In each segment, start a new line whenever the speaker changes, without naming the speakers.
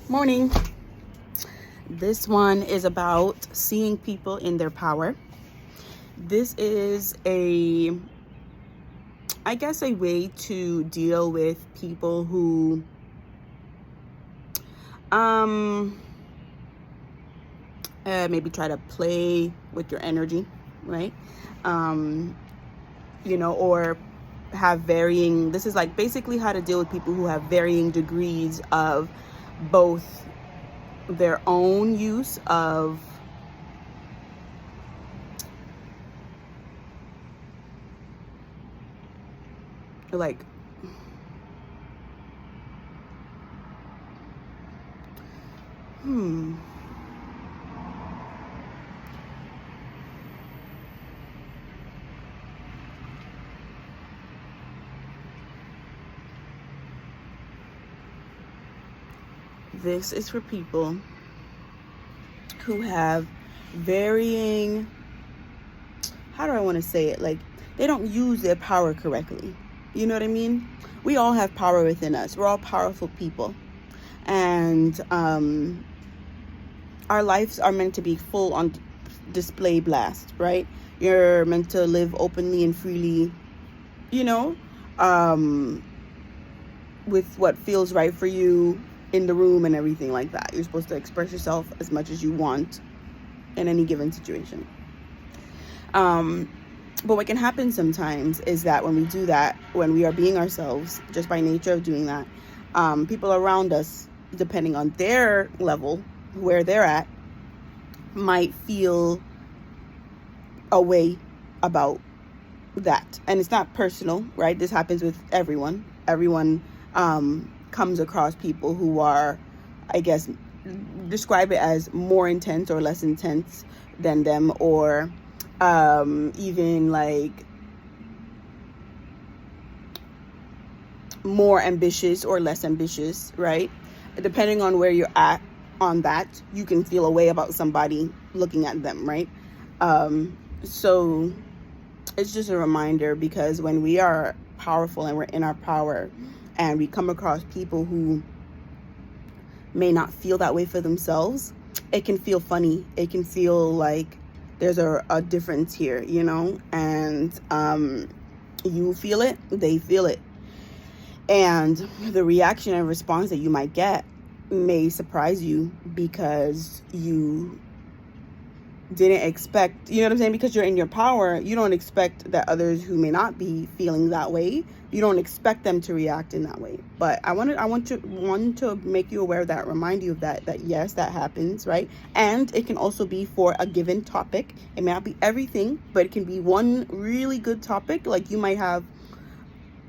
Morning. This one is about seeing people in their power. This is I guess, a way to deal with people who maybe try to play with your energy, right? Or have varying, this is like basically how to deal with people who have varying degrees of both their own use of like this is for people who have varying, how do I want to say it? Like, they don't use their power correctly. You know what I mean? We all have power within us. We're all powerful people. And our lives are meant to be full on display blast, right? You're meant to live openly and freely, with what feels right for you in the room and everything like that. You're supposed to express yourself as much as you want in any given situation. But what can happen sometimes is that when we do that, when we are being ourselves, just by nature of doing that, people around us, depending on their level, where they're at, might feel a way about that. And it's not personal, right? This happens with everyone. Everyone comes across people who are, I guess, describe it as more intense or less intense than them, or even like more ambitious or less ambitious, right? Depending on where you're at on that, you can feel a way about somebody looking at them, right? So it's just a reminder, because when we are powerful and we're in our power and we come across people who may not feel that way for themselves, it can feel funny. It can feel like there's a difference here, and you feel it, they feel it. And the reaction and response that you might get may surprise you, because you didn't expect, you know what I'm saying? Because you're in your power, you don't expect that others who may not be feeling that way, you don't expect them to react in that way. But I want to make you aware of that, remind you of that yes, that happens, right? And it can also be for a given topic. It may not be everything, but it can be one really good topic. Like, you might have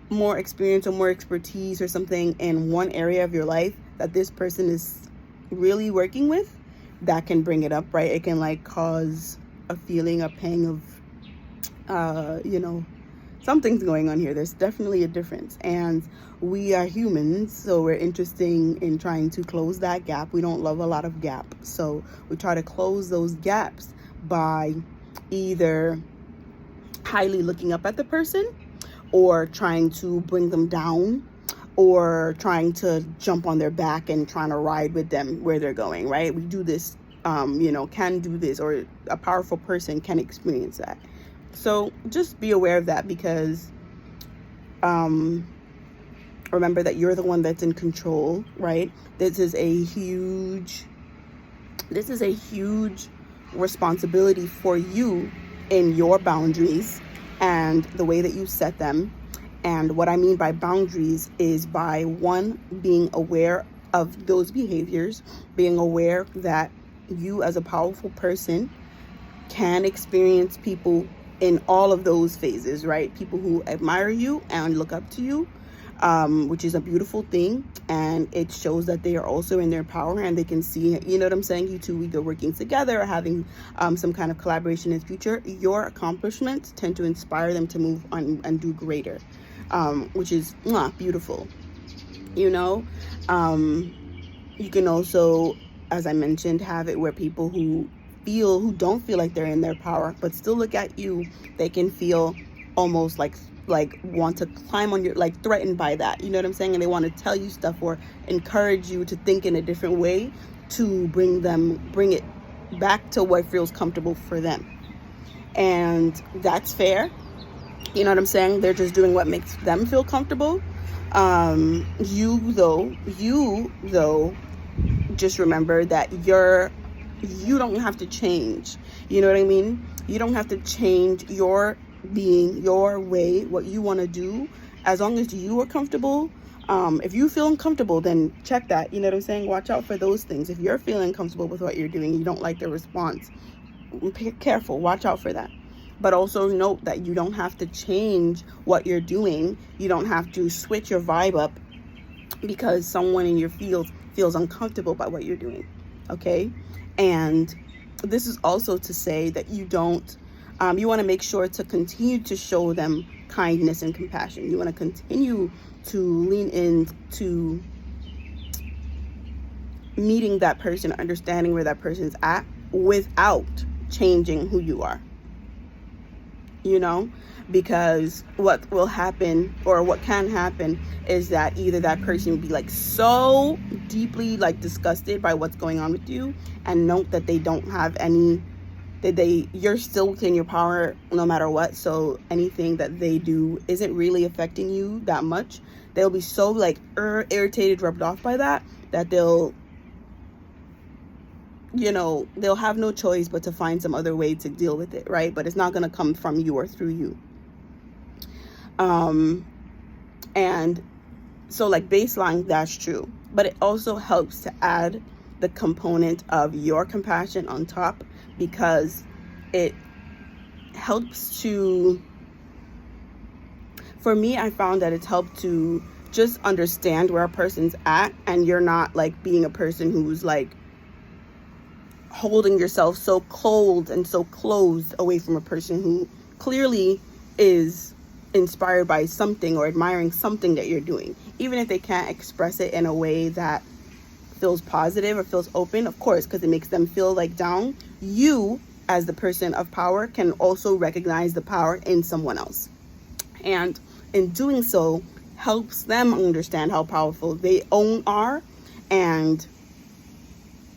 more experience or more expertise or something in one area of your life that this person is really working with, that can bring it up, right? It can like cause a feeling, a pang of something's going on here. There's definitely a difference, and we are humans, so we're interested in trying to close that gap. We don't love a lot of gap, so we try to close those gaps by either highly looking up at the person, or trying to bring them down, or trying to jump on their back and trying to ride with them where they're going, right? We do this, can do this, or a powerful person can experience that. So just be aware of that, because remember that you're the one that's in control, right? This is a huge responsibility for you in your boundaries and the way that you set them. And what I mean by boundaries is by, one, being aware of those behaviors, being aware that you as a powerful person can experience people in all of those phases, right? People who admire you and look up to you, which is a beautiful thing. And it shows that they are also in their power, and they can see, you know what I'm saying? You two either working together or having some kind of collaboration in the future. Your accomplishments tend to inspire them to move on and do greater, which is beautiful. You can also, as I mentioned, have it where people who don't feel like they're in their power but still look at you, they can feel almost like like want to climb on your, like threatened by that, you know what I'm saying? And they want to tell you stuff or encourage you to think in a different way to bring it back to what feels comfortable for them. And that's fair. You know what I'm saying? They're just doing what makes them feel comfortable. You though, just remember that you don't have to change. You know what I mean? You don't have to change your being, your way, what you want to do, as long as you are comfortable. If you feel uncomfortable, then check that. You know what I'm saying? Watch out for those things. If you're feeling comfortable with what you're doing, you don't like the response, be careful, watch out for that. But also note that you don't have to change what you're doing. You don't have to switch your vibe up because someone in your field feels uncomfortable by what you're doing. Okay? And this is also to say that you want to make sure to continue to show them kindness and compassion. You want to continue to lean into meeting that person, understanding where that person's at without changing who you are. You know, because what will happen, or what can happen, is that either that person will be like so deeply like disgusted by what's going on with you, and note that they don't have any, you're still within your power no matter what, so anything that they do isn't really affecting you that much. They'll be so like irritated, rubbed off by that they'll have no choice but to find some other way to deal with it, right? But it's not going to come from you or through you. And so like baseline, that's true. But it also helps to add the component of your compassion on top, because it helps to, for me, I found that it's helped to just understand where a person's at, and you're not like being a person who's like holding yourself so cold and so closed away from a person who clearly is inspired by something or admiring something that you're doing, even if they can't express it in a way that feels positive or feels open, of course, because it makes them feel like down. You, as the person of power, can also recognize the power in someone else, and in doing so helps them understand how powerful they own are, and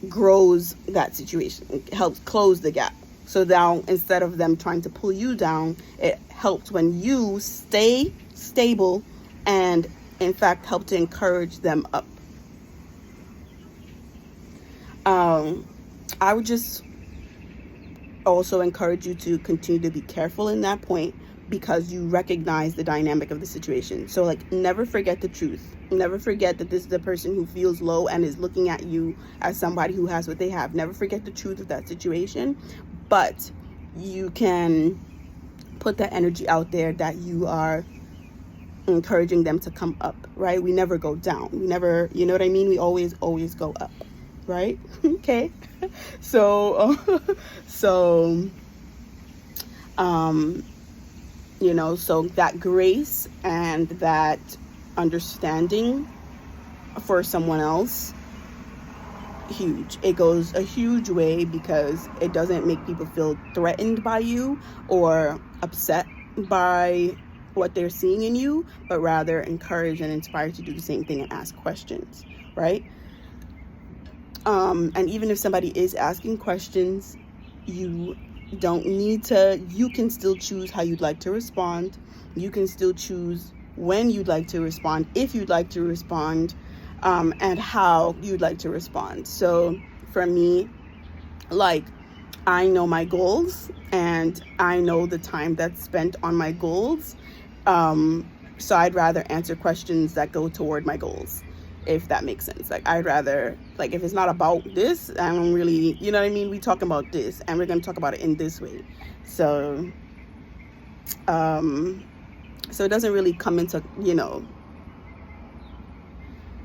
grows that situation. It helps close the gap. So now, instead of them trying to pull you down, it helps when you stay stable and in fact help to encourage them up. I would just also encourage you to continue to be careful in that point, because you recognize the dynamic of the situation. So like, never forget the truth. Never forget that this is the person who feels low and is looking at you as somebody who has what they have. Never forget the truth of that situation. But you can put that energy out there that you are encouraging them to come up, right? We never go down. We never, you know what I mean? We always go up, right? Okay. So that grace and that understanding for someone else, huge. It goes a huge way, because it doesn't make people feel threatened by you or upset by what they're seeing in you, but rather encouraged and inspired to do the same thing and ask questions, right? And even if somebody is asking questions, you don't need to, you can still choose how you'd like to respond. You can still choose when you'd like to respond, if you'd like to respond, and how you'd like to respond. So for me, like, I know my goals and I know the time that's spent on my goals. So I'd rather answer questions that go toward my goals, if that makes sense. Like, I'd rather, like, if it's not about this, I don't really, you know what I mean? We talking about this and we're going to talk about it in this way. So, so it doesn't really come into,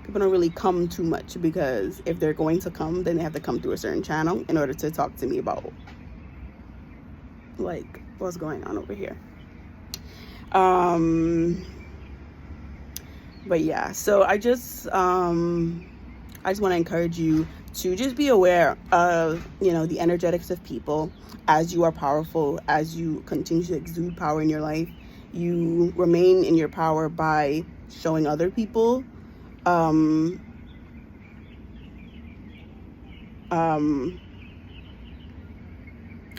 people don't really come too much, because if they're going to come, then they have to come through a certain channel in order to talk to me about, like, what's going on over here. But yeah, so I just want to encourage you to just be aware of, the energetics of people as you are powerful, as you continue to exude power in your life. you remain in your power by showing other people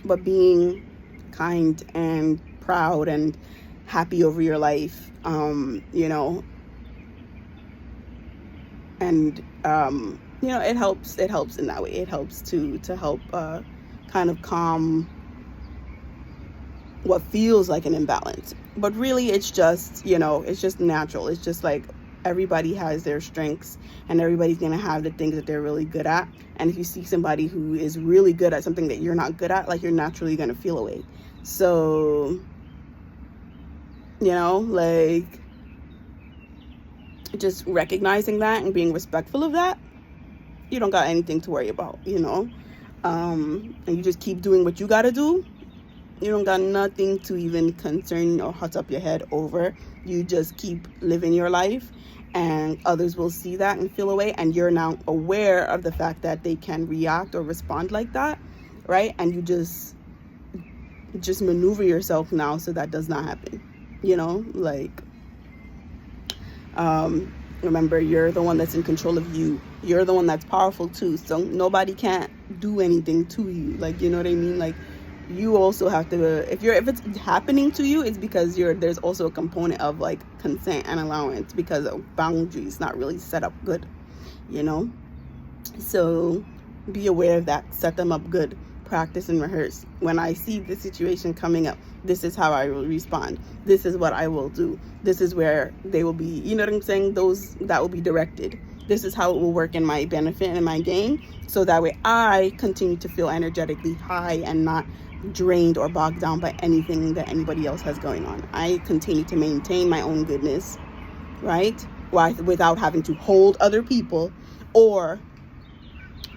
but being kind and proud and happy over your life, you know, and you know, it helps in that way. It helps to help kind of calm what feels like an imbalance. But really, it's just, you know, it's just natural. It's just like everybody has their strengths, and everybody's going to have the things that they're really good at. And if you see somebody who is really good at something that you're not good at, like, you're naturally going to feel away. So, you know, like, just recognizing that and being respectful of that, you don't got anything to worry about, you know. And you just keep doing what you got to do. You don't got nothing to even concern or hot up your head over. You just keep living your life, and others will see that and feel away, and you're now aware of the fact that they can react or respond like that, right? And you just maneuver yourself now so that does not happen, you know. Like, remember, you're the one that's in control of you. You're the one that's powerful too, so nobody can't do anything to you. Like, you know what I mean? Like, you also have to, if it's happening to you, it's because there's also a component of like consent and allowance, because of boundaries not really set up good, you know. So be aware of that, set them up good, practice and rehearse. When I see the situation coming up, this is how I will respond, this is what I will do, this is where they will be, you know what I'm saying, that will be directed. This is how it will work in my benefit and my gain, so that way I continue to feel energetically high and not drained or bogged down by anything that anybody else has going on. I continue to maintain my own goodness, right? Without having to hold other people or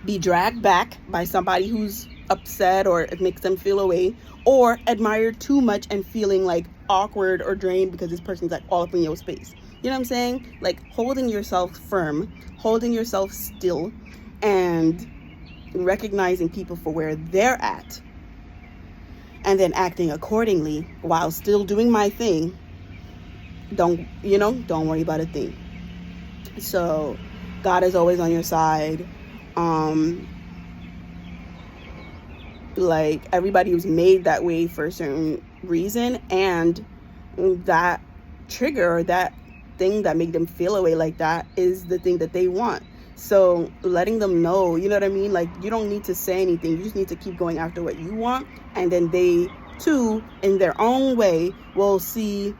be dragged back by somebody who's upset or it makes them feel away, or admired too much and feeling like awkward or drained because this person's like all up in your space. You know what I'm saying? Like, holding yourself firm, holding yourself still, and recognizing people for where they're at, and then acting accordingly while still doing my thing. Don't worry about a thing. So God is always on your side. Like, everybody was made that way for a certain reason, and that trigger or that thing that made them feel a way like that is the thing that they want. So letting them know, you know what I mean? Like, you don't need to say anything. You just need to keep going after what you want. And then they too, in their own way, will see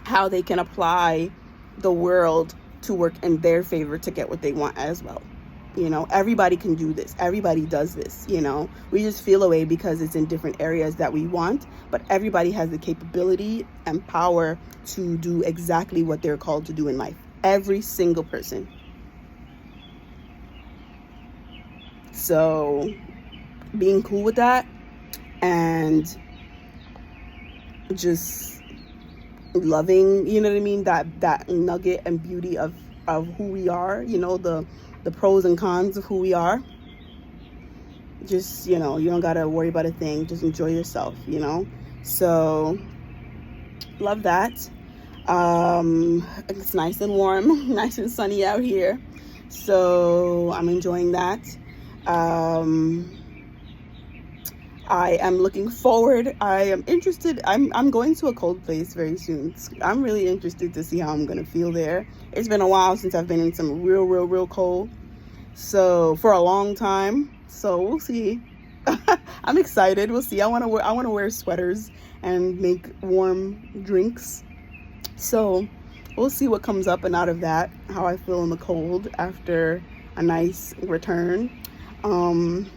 how they can apply the world to work in their favor to get what they want as well. You know, everybody can do this. Everybody does this, you know. We just feel away because it's in different areas that we want. But everybody has the capability and power to do exactly what they're called to do in life. Every single person. So being cool with that and just loving, you know what I mean, that nugget and beauty of who we are, you know, the pros and cons of who we are. Just, you know, you don't gotta worry about a thing. Just enjoy yourself, you know. So love that. It's nice and warm, nice and sunny out here, so I'm enjoying that. I am looking forward. I am interested. I'm going to a cold place very soon. I'm really interested to see how I'm going to feel there. It's been a while since I've been in some real cold. So for a long time. So we'll see. I'm excited. We'll see. I want to wear sweaters and make warm drinks. So we'll see what comes up and out of that, how I feel in the cold after a nice return. And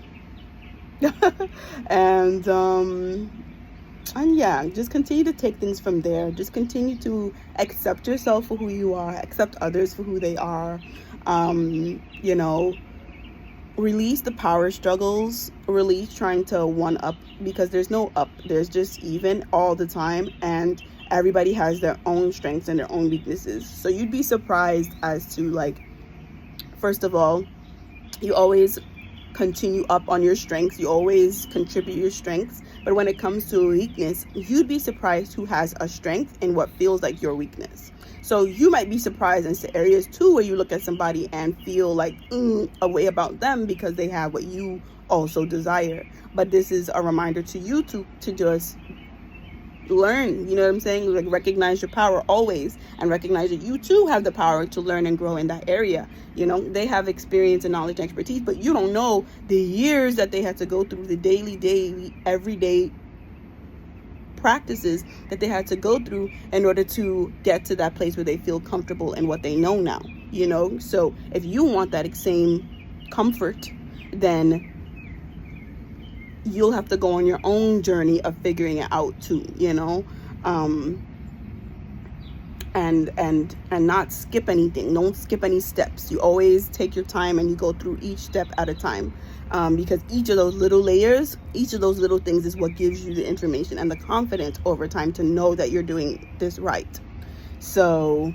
yeah, just continue to take things from there. Just continue to accept yourself for who you are, accept others for who they are. You know, release the power struggles, release trying to one up, because there's no up, there's just even all the time, and everybody has their own strengths and their own weaknesses. So you'd be surprised as to, like, first of all, you always continue up on your strengths, you always contribute your strengths, But when it comes to weakness, you'd be surprised who has a strength in what feels like your weakness. So you might be surprised in areas too where you look at somebody and feel like a way about them because they have what you also desire. But this is a reminder to you to just learn, you know what I'm saying? Like, recognize your power always, and recognize that you too have the power to learn and grow in that area. You know, they have experience and knowledge and expertise, but you don't know the years that they had to go through, the daily, everyday practices that they had to go through in order to get to that place where they feel comfortable in what they know now, you know? So if you want that same comfort, then you'll have to go on your own journey of figuring it out too, you know? And not skip anything. Don't skip any steps. You always take your time and you go through each step at a time, because each of those little layers, each of those little things is what gives you the information and the confidence over time to know that you're doing this right. So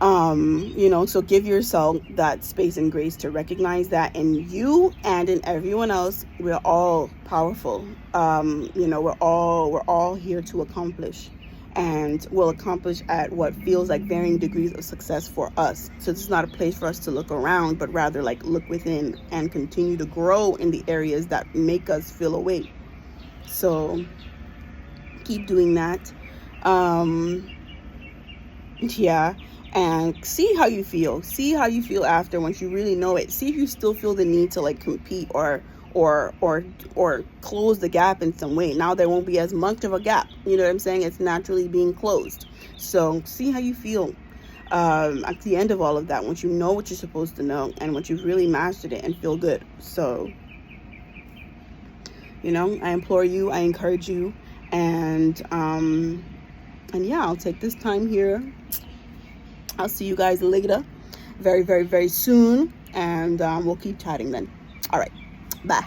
you know, so give yourself that space and grace to recognize that in you and in everyone else, we're all powerful. You know, we're all here to accomplish, and we'll accomplish at what feels like varying degrees of success for us. So this is not a place for us to look around, but rather like look within and continue to grow in the areas that make us feel away. So keep doing that. Yeah. And see how you feel. See how you feel after, once you really know it. See if you still feel the need to like compete or close the gap in some way. Now there won't be as much of a gap. You know what I'm saying? It's naturally being closed. So see how you feel at the end of all of that, once you know what you're supposed to know and once you've really mastered it and feel good. So, you know, I implore you, I encourage you, and yeah, I'll take this time here. I'll see you guys later, very, very, very soon, and we'll keep chatting then. All right, bye.